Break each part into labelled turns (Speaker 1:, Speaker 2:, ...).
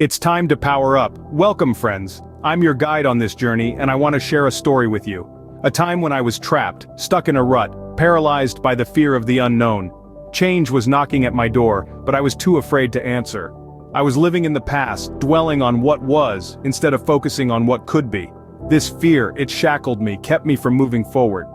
Speaker 1: It's time to power up. Welcome, friends. I'm your guide on this journey, and I want to share a story with you. A time when I was trapped, stuck in a rut, paralyzed by the fear of the unknown. Change was knocking at my door, but I was too afraid to answer. I was living in the past, dwelling on what was, instead of focusing on what could be. This fear, it shackled me, kept me from moving forward.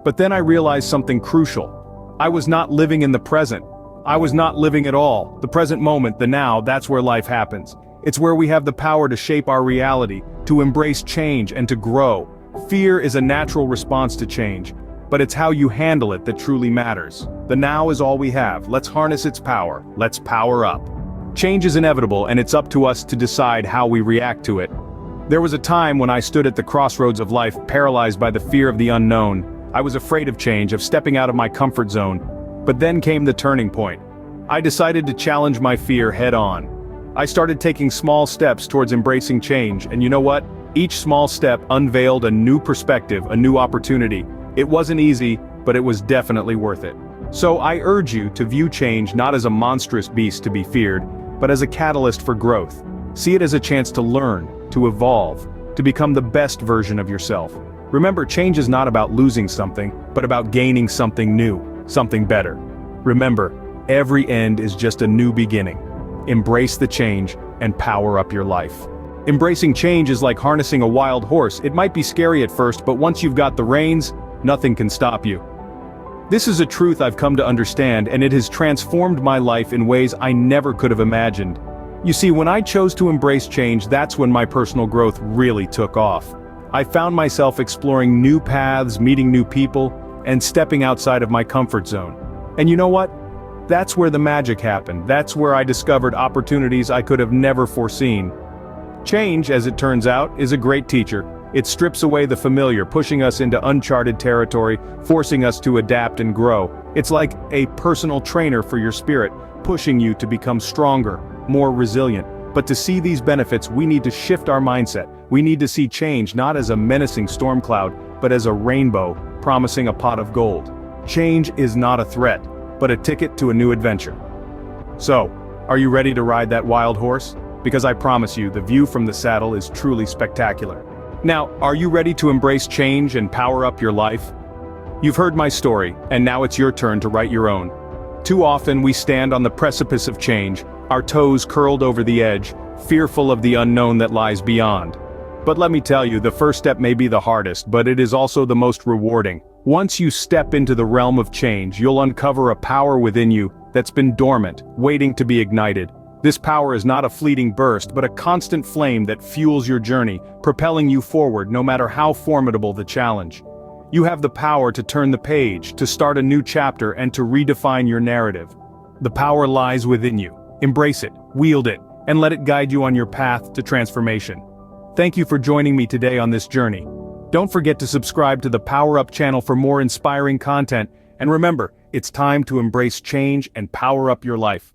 Speaker 1: But then I realized something crucial. I was not living in the present. I was not living at all. The present moment, the now, that's where life happens. It's where we have the power to shape our reality, to embrace change and to grow. Fear is a natural response to change, but it's how you handle it that truly matters. The now is all we have. Let's harness its power. Let's power up. Change is inevitable, and it's up to us to decide how we react to it. There was a time when I stood at the crossroads of life, paralyzed by the fear of the unknown. I was afraid of change, of stepping out of my comfort zone. But then came the turning point. I decided to challenge my fear head-on. I started taking small steps towards embracing change, and you know what? Each small step unveiled a new perspective, a new opportunity. It wasn't easy, but it was definitely worth it. So I urge you to view change not as a monstrous beast to be feared, but as a catalyst for growth. See it as a chance to learn, to evolve, to become the best version of yourself. Remember, change is not about losing something, but about gaining something new, something better. Remember, every end is just a new beginning. Embrace the change and power up your life. Embracing change is like harnessing a wild horse. It might be scary at first, but once you've got the reins, nothing can stop you. This is a truth I've come to understand, and it has transformed my life in ways I never could have imagined. You see, when I chose to embrace change, that's when my personal growth really took off. I found myself exploring new paths, meeting new people, and stepping outside of my comfort zone. And you know what? That's where the magic happened. That's where I discovered opportunities I could have never foreseen. Change, as it turns out, is a great teacher. It strips away the familiar, pushing us into uncharted territory, forcing us to adapt and grow. It's like a personal trainer for your spirit, pushing you to become stronger, more resilient. But to see these benefits, we need to shift our mindset. We need to see change not as a menacing storm cloud, but as a rainbow, promising a pot of gold. Change is not a threat, but a ticket to a new adventure. So, are you ready to ride that wild horse? Because I promise you, the view from the saddle is truly spectacular. Now, are you ready to embrace change and power up your life? You've heard my story, and now it's your turn to write your own. Too often we stand on the precipice of change, our toes curled over the edge, fearful of the unknown that lies beyond. But let me tell you, the first step may be the hardest, but it is also the most rewarding. Once you step into the realm of change, you'll uncover a power within you that's been dormant, waiting to be ignited. This power is not a fleeting burst, but a constant flame that fuels your journey, propelling you forward no matter how formidable the challenge. You have the power to turn the page, to start a new chapter, and to redefine your narrative. The power lies within you. Embrace it, wield it, and let it guide you on your path to transformation. Thank you for joining me today on this journey. Don't forget to subscribe to the Power Up channel for more inspiring content, and remember, it's time to embrace change and power up your life.